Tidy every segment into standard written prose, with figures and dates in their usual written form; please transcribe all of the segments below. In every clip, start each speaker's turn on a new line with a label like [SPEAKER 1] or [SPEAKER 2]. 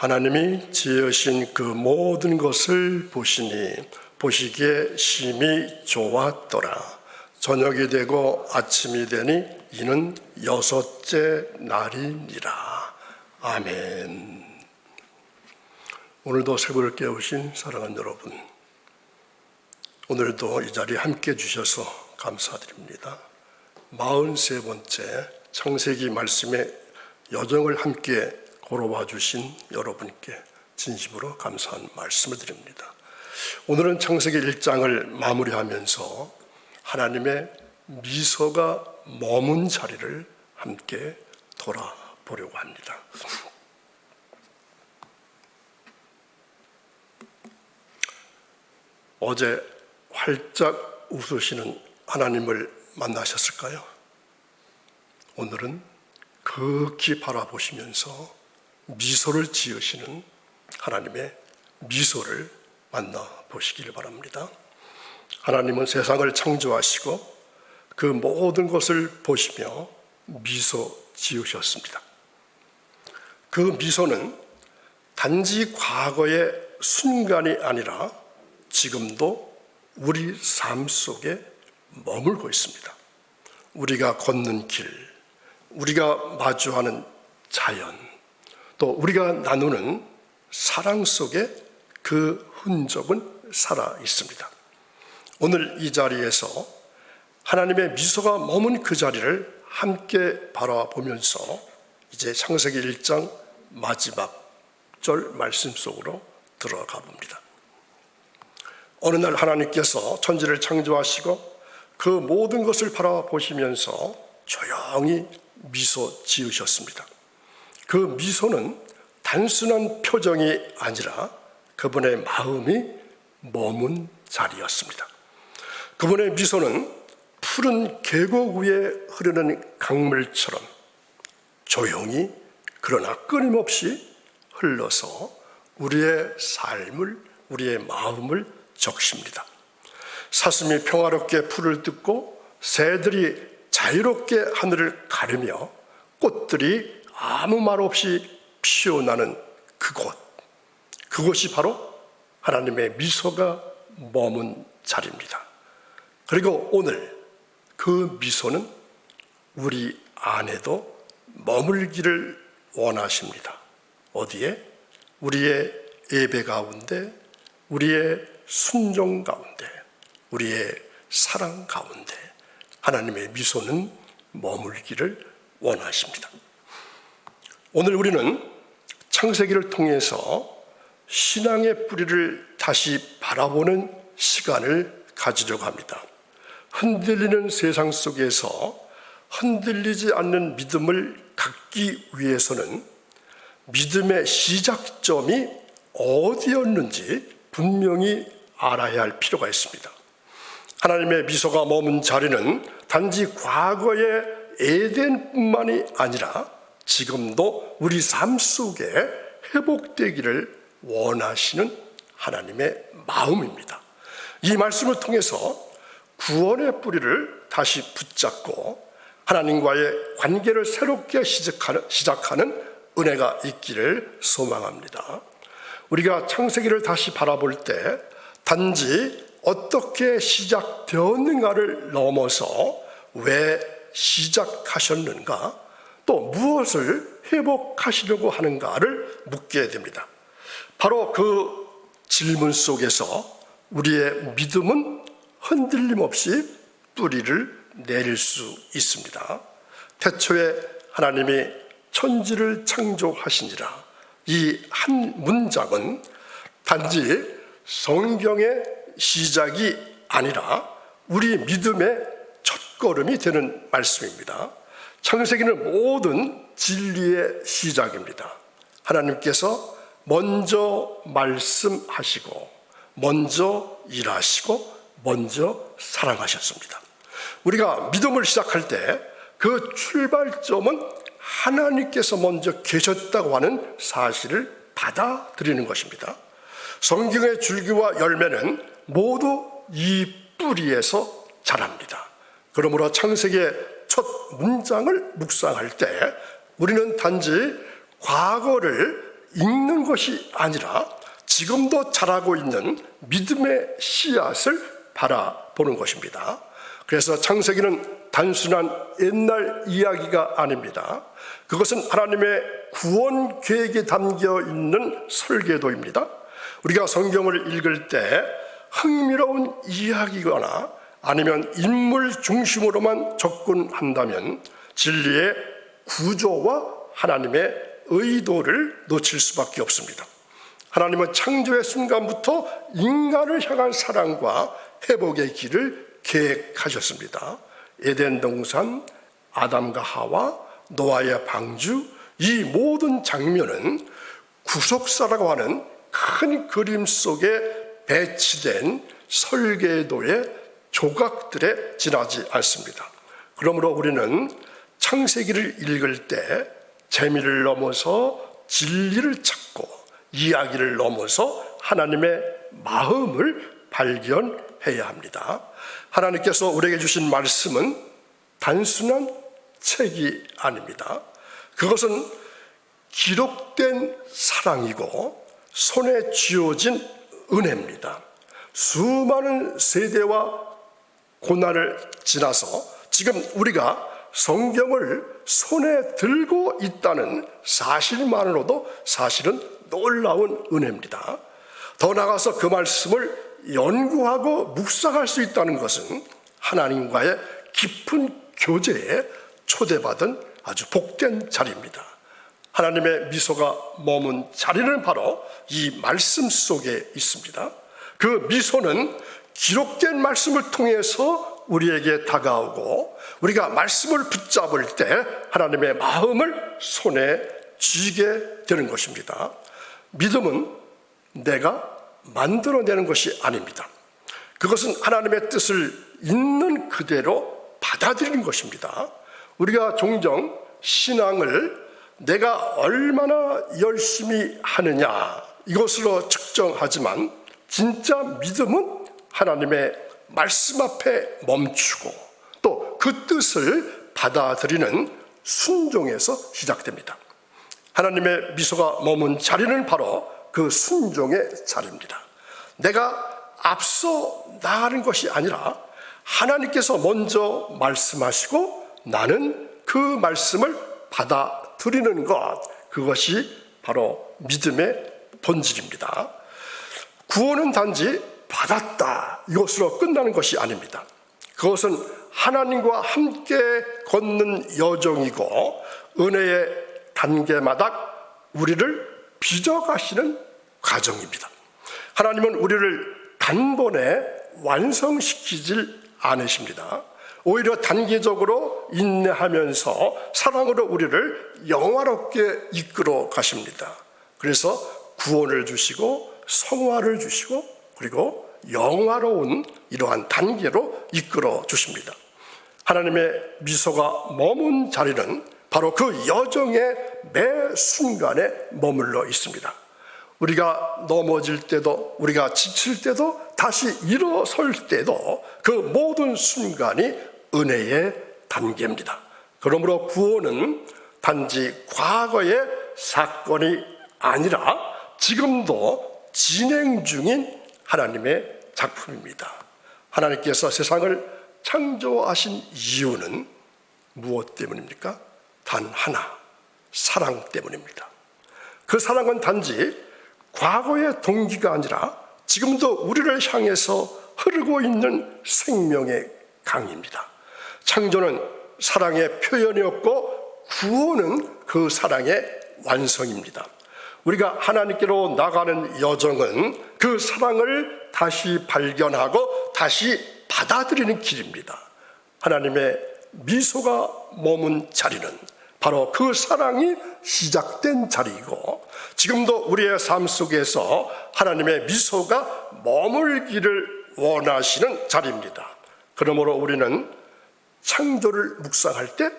[SPEAKER 1] 하나님이 지으신 그 모든 것을 보시니 보시기에 심히 좋았더라. 저녁이 되고 아침이 되니 이는 여섯째 날이니라. 아멘. 오늘도 새벽을 깨우신 사랑하는 여러분, 오늘도 이 자리에 함께 주셔서 감사드립니다. 43번째 창세기 말씀의 여정을 함께 걸어와 주신 여러분께 진심으로 감사한 말씀을 드립니다. 오늘은 창세기 1장을 마무리하면서 하나님의 미소가 머문 자리를 함께 돌아보려고 합니다. 어제 활짝 웃으시는 하나님을 만나셨을까요? 오늘은 극히 바라보시면서 미소를 지으시는 하나님의 미소를 만나보시길 바랍니다. 하나님은 세상을 창조하시고 그 모든 것을 보시며 미소 지으셨습니다. 그 미소는 단지 과거의 순간이 아니라 지금도 우리 삶 속에 머물고 있습니다. 우리가 걷는 길, 우리가 마주하는 자연, 또 우리가 나누는 사랑 속에 그 흔적은 살아 있습니다. 오늘 이 자리에서 하나님의 미소가 머문 그 자리를 함께 바라보면서 이제 창세기 1장 마지막 절 말씀 속으로 들어가 봅니다. 어느 날 하나님께서 천지를 창조하시고 그 모든 것을 바라보시면서 조용히 미소 지으셨습니다. 그 미소는 단순한 표정이 아니라 그분의 마음이 머문 자리였습니다. 그분의 미소는 푸른 계곡 위에 흐르는 강물처럼 조용히 그러나 끊임없이 흘러서 우리의 삶을, 우리의 마음을 적십니다. 사슴이 평화롭게 풀을 뜯고 새들이 자유롭게 하늘을 가르며 꽃들이 아무 말 없이 피어나는 그곳이 바로 하나님의 미소가 머문 자리입니다. 그리고 오늘 그 미소는 우리 안에도 머물기를 원하십니다. 어디에? 우리의 예배 가운데, 우리의 순종 가운데, 우리의 사랑 가운데 하나님의 미소는 머물기를 원하십니다. 오늘 우리는 창세기를 통해서 신앙의 뿌리를 다시 바라보는 시간을 가지려고 합니다. 흔들리는 세상 속에서 흔들리지 않는 믿음을 갖기 위해서는 믿음의 시작점이 어디였는지 분명히 알아야 할 필요가 있습니다. 하나님의 미소가 머문 자리는 단지 과거의 에덴뿐만이 아니라 지금도 우리 삶 속에 회복되기를 원하시는 하나님의 마음입니다. 이 말씀을 통해서 구원의 뿌리를 다시 붙잡고 하나님과의 관계를 새롭게 시작하는 은혜가 있기를 소망합니다. 우리가 창세기를 다시 바라볼 때 단지 어떻게 시작되었는가를 넘어서 왜 시작하셨는가, 또 무엇을 회복하시려고 하는가를 묻게 됩니다. 바로 그 질문 속에서 우리의 믿음은 흔들림 없이 뿌리를 내릴 수 있습니다. 태초에 하나님이 천지를 창조하시니라, 이 한 문장은 단지 성경의 시작이 아니라 우리 믿음의 첫걸음이 되는 말씀입니다. 창세기는 모든 진리의 시작입니다. 하나님께서 먼저 말씀하시고 먼저 일하시고 먼저 사랑하셨습니다. 우리가 믿음을 시작할 때 그 출발점은 하나님께서 먼저 계셨다고 하는 사실을 받아들이는 것입니다. 성경의 줄기와 열매는 모두 이 뿌리에서 자랍니다. 그러므로 창세기의 첫 문장을 묵상할 때 우리는 단지 과거를 읽는 것이 아니라 지금도 자라고 있는 믿음의 씨앗을 바라보는 것입니다. 그래서 창세기는 단순한 옛날 이야기가 아닙니다. 그것은 하나님의 구원 계획에 담겨 있는 설계도입니다. 우리가 성경을 읽을 때 흥미로운 이야기거나 아니면 인물 중심으로만 접근한다면 진리의 구조와 하나님의 의도를 놓칠 수밖에 없습니다. 하나님은 창조의 순간부터 인간을 향한 사랑과 회복의 길을 계획하셨습니다. 에덴 동산, 아담과 하와, 노아의 방주, 이 모든 장면은 구속사라고 하는 큰 그림 속에 배치된 설계도의 조각들에 지나지 않습니다. 그러므로 우리는 창세기를 읽을 때 재미를 넘어서 진리를 찾고 이야기를 넘어서 하나님의 마음을 발견해야 합니다. 하나님께서 우리에게 주신 말씀은 단순한 책이 아닙니다. 그것은 기록된 사랑이고 손에 쥐어진 은혜입니다. 수많은 세대와 고난을 지나서 지금 우리가 성경을 손에 들고 있다는 사실만으로도 사실은 놀라운 은혜입니다. 더 나아가서 그 말씀을 연구하고 묵상할 수 있다는 것은 하나님과의 깊은 교제에 초대받은 아주 복된 자리입니다. 하나님의 미소가 머문 자리는 바로 이 말씀 속에 있습니다. 그 미소는 기록된 말씀을 통해서 우리에게 다가오고 우리가 말씀을 붙잡을 때 하나님의 마음을 손에 쥐게 되는 것입니다. 믿음은 내가 만들어내는 것이 아닙니다. 그것은 하나님의 뜻을 있는 그대로 받아들이는 것입니다. 우리가 종종 신앙을 내가 얼마나 열심히 하느냐 이것으로 측정하지만 진짜 믿음은 하나님의 말씀 앞에 멈추고 또 그 뜻을 받아들이는 순종에서 시작됩니다. 하나님의 미소가 머문 자리는 바로 그 순종의 자리입니다. 내가 앞서 나가는 것이 아니라 하나님께서 먼저 말씀하시고 나는 그 말씀을 받아들이는 것, 그것이 바로 믿음의 본질입니다. 구원은 단지 받았다 이것으로 끝나는 것이 아닙니다. 그것은 하나님과 함께 걷는 여정이고 은혜의 단계마다 우리를 빚어가시는 과정입니다. 하나님은 우리를 단번에 완성시키질 않으십니다. 오히려 단계적으로 인내하면서 사랑으로 우리를 영화롭게 이끌어 가십니다. 그래서 구원을 주시고 성화를 주시고 그리고 영화로운 이러한 단계로 이끌어 주십니다. 하나님의 미소가 머문 자리는 바로 그 여정의 매 순간에 머물러 있습니다. 우리가 넘어질 때도 우리가 지칠 때도 다시 일어설 때도 그 모든 순간이 은혜의 단계입니다. 그러므로 구원은 단지 과거의 사건이 아니라 지금도 진행 중인 하나님의 작품입니다. 하나님께서 세상을 창조하신 이유는 무엇 때문입니까? 단 하나, 사랑 때문입니다. 그 사랑은 단지 과거의 동기가 아니라 지금도 우리를 향해서 흐르고 있는 생명의 강입니다. 창조는 사랑의 표현이었고 구원은 그 사랑의 완성입니다. 우리가 하나님께로 나가는 여정은 그 사랑을 다시 발견하고 다시 받아들이는 길입니다. 하나님의 미소가 머문 자리는 바로 그 사랑이 시작된 자리이고 지금도 우리의 삶 속에서 하나님의 미소가 머물기를 원하시는 자리입니다. 그러므로 우리는 창조를 묵상할 때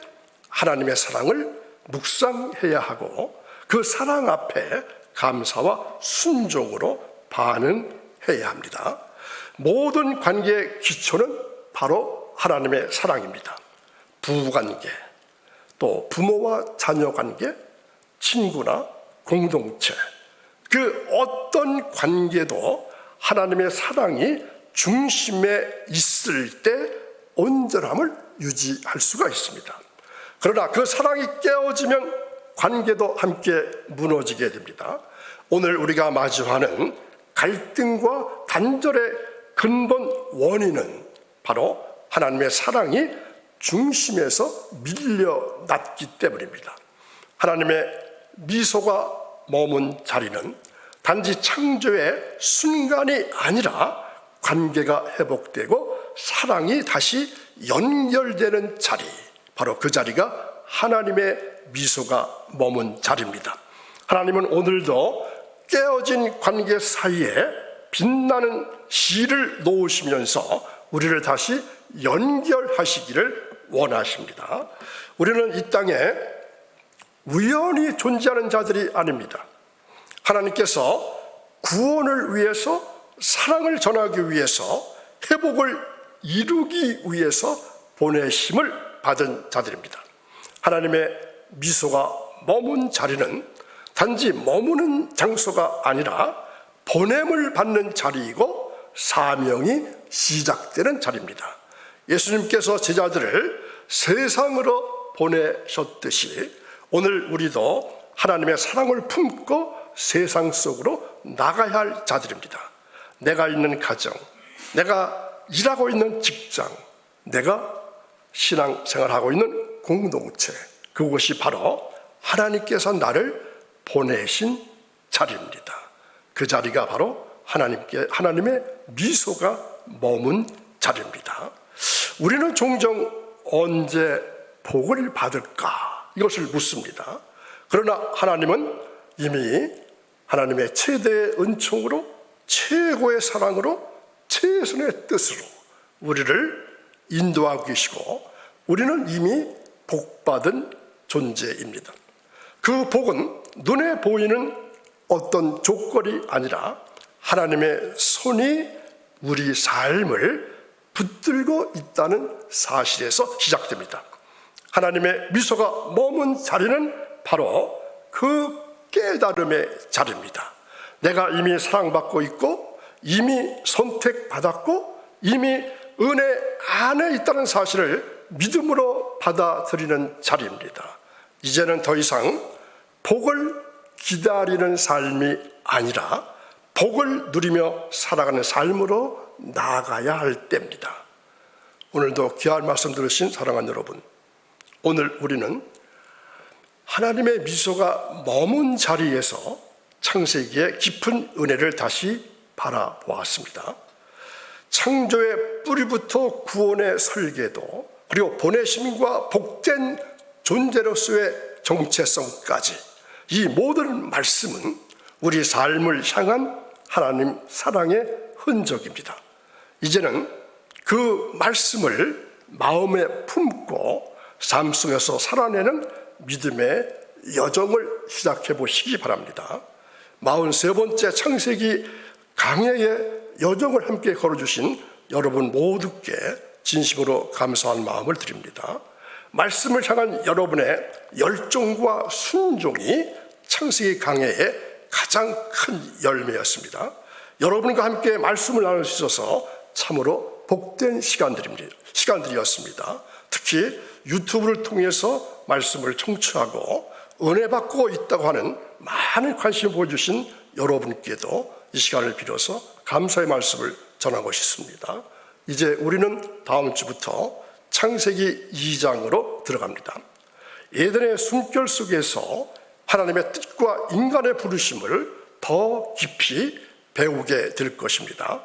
[SPEAKER 1] 하나님의 사랑을 묵상해야 하고 그 사랑 앞에 감사와 순종으로 반응해야 합니다. 모든 관계의 기초는 바로 하나님의 사랑입니다. 부부관계, 또 부모와 자녀관계, 친구나 공동체, 그 어떤 관계도 하나님의 사랑이 중심에 있을 때 온전함을 유지할 수가 있습니다. 그러나 그 사랑이 깨어지면 관계도 함께 무너지게 됩니다. 오늘 우리가 마주하는 갈등과 단절의 근본 원인은 바로 하나님의 사랑이 중심에서 밀려났기 때문입니다. 하나님의 미소가 머문 자리는 단지 창조의 순간이 아니라 관계가 회복되고 사랑이 다시 연결되는 자리, 바로 그 자리가 하나님의 미소가 머문 자리입니다. 하나님은 오늘도 깨어진 관계 사이에 빛나는 실을 놓으시면서 우리를 다시 연결하시기를 원하십니다. 우리는 이 땅에 우연히 존재하는 자들이 아닙니다. 하나님께서 구원을 위해서, 사랑을 전하기 위해서, 회복을 이루기 위해서 보내심을 받은 자들입니다. 하나님의 미소가 머문 자리는 단지 머무는 장소가 아니라 보냄을 받는 자리이고 사명이 시작되는 자리입니다. 예수님께서 제자들을 세상으로 보내셨듯이 오늘 우리도 하나님의 사랑을 품고 세상 속으로 나가야 할 자들입니다. 내가 있는 가정, 내가 일하고 있는 직장, 내가 신앙생활하고 있는 공동체, 그곳이 바로 하나님께서 나를 보내신 자리입니다. 그 자리가 바로 하나님의 미소가 머문 자리입니다. 우리는 종종 언제 복을 받을까? 이것을 묻습니다. 그러나 하나님은 이미 하나님의 최대의 은총으로, 최고의 사랑으로, 최선의 뜻으로 우리를 인도하고 계시고 우리는 이미 복받은 존재입니다. 그 복은 눈에 보이는 어떤 조건이 아니라 하나님의 손이 우리 삶을 붙들고 있다는 사실에서 시작됩니다. 하나님의 미소가 머문 자리는 바로 그 깨달음의 자리입니다. 내가 이미 사랑받고 있고 이미 선택받았고 이미 은혜 안에 있다는 사실을 믿음으로 받아들이는 자리입니다. 이제는 더 이상 복을 기다리는 삶이 아니라 복을 누리며 살아가는 삶으로 나아가야 할 때입니다. 오늘도 귀한 말씀 들으신 사랑하는 여러분, 오늘 우리는 하나님의 미소가 머문 자리에서 창세기의 깊은 은혜를 다시 바라보았습니다. 창조의 뿌리부터 구원의 설계도, 그리고 보내심과 복된 존재로서의 정체성까지 이 모든 말씀은 우리 삶을 향한 하나님 사랑의 흔적입니다. 이제는 그 말씀을 마음에 품고 삶 속에서 살아내는 믿음의 여정을 시작해 보시기 바랍니다. 43번째 창세기 강해의 여정을 함께 걸어주신 여러분 모두께 진심으로 감사한 마음을 드립니다. 말씀을 향한 여러분의 열정과 순종이 창세기 강해의 가장 큰 열매였습니다. 여러분과 함께 말씀을 나눌 수 있어서 참으로 복된 시간들이었습니다. 특히 유튜브를 통해서 말씀을 청취하고 은혜 받고 있다고 하는 많은 관심을 보여주신 여러분께도 이 시간을 빌어서 감사의 말씀을 전하고 싶습니다. 이제 우리는 다음 주부터 창세기 2장으로 들어갑니다. 에덴의 숨결 속에서 하나님의 뜻과 인간의 부르심을 더 깊이 배우게 될 것입니다.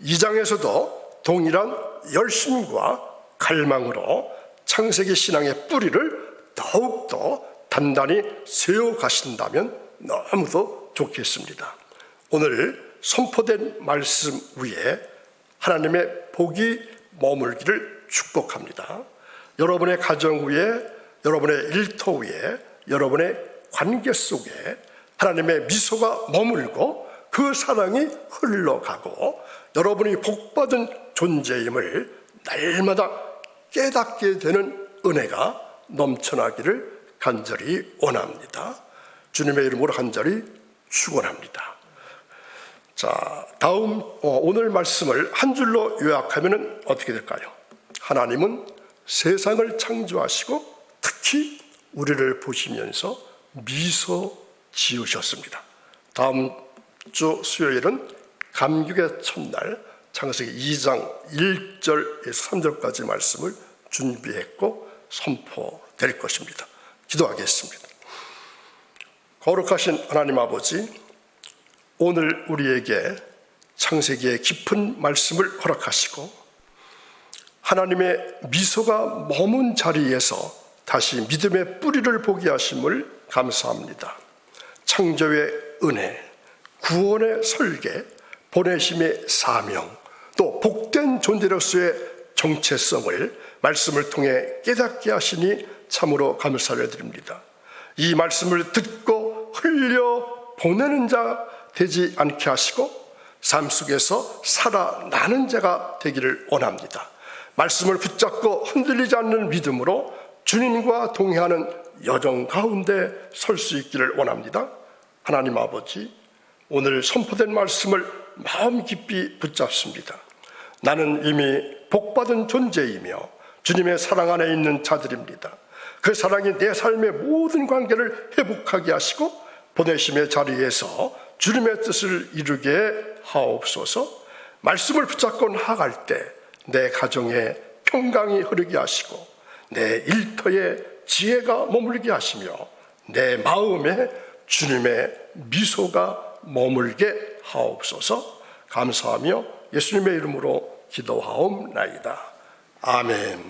[SPEAKER 1] 2장에서도 동일한 열심과 갈망으로 창세기 신앙의 뿌리를 더욱더 단단히 세워가신다면 너무도 좋겠습니다. 오늘 선포된 말씀 위에 하나님의 복이 머물기를 축복합니다. 여러분의 가정 위에, 여러분의 일터 위에, 여러분의 관계 속에 하나님의 미소가 머물고 그 사랑이 흘러가고 여러분이 복받은 존재임을 날마다 깨닫게 되는 은혜가 넘쳐나기를 간절히 원합니다. 주님의 이름으로 간절히 축원합니다. 자, 다음 오늘 말씀을 한 줄로 요약하면 어떻게 될까요? 하나님은 세상을 창조하시고 특히 우리를 보시면서 미소 지으셨습니다. 다음 주 수요일은 감격의 첫날 창세기 2장 1절에서 3절까지 말씀을 준비했고 선포될 것입니다. 기도하겠습니다. 거룩하신 하나님 아버지, 오늘 우리에게 창세기의 깊은 말씀을 허락하시고 하나님의 미소가 머문 자리에서 다시 믿음의 뿌리를 보게 하심을 감사합니다. 창조의 은혜, 구원의 설계, 보내심의 사명, 또 복된 존재로서의 정체성을 말씀을 통해 깨닫게 하시니 참으로 감사를 드립니다. 이 말씀을 듣고 흘려 보내는 자 되지 않게 하시고 삶 속에서 살아나는 자가 되기를 원합니다. 말씀을 붙잡고 흔들리지 않는 믿음으로 주님과 동행하는 여정 가운데 설 수 있기를 원합니다. 하나님 아버지, 오늘 선포된 말씀을 마음 깊이 붙잡습니다. 나는 이미 복받은 존재이며 주님의 사랑 안에 있는 자들입니다. 그 사랑이 내 삶의 모든 관계를 회복하게 하시고 보내심의 자리에서 주님의 뜻을 이루게 하옵소서. 말씀을 붙잡고 나아갈 때 내 가정에 평강이 흐르게 하시고 내 일터에 지혜가 머물게 하시며 내 마음에 주님의 미소가 머물게 하옵소서. 감사하며 예수님의 이름으로 기도하옵나이다. 아멘.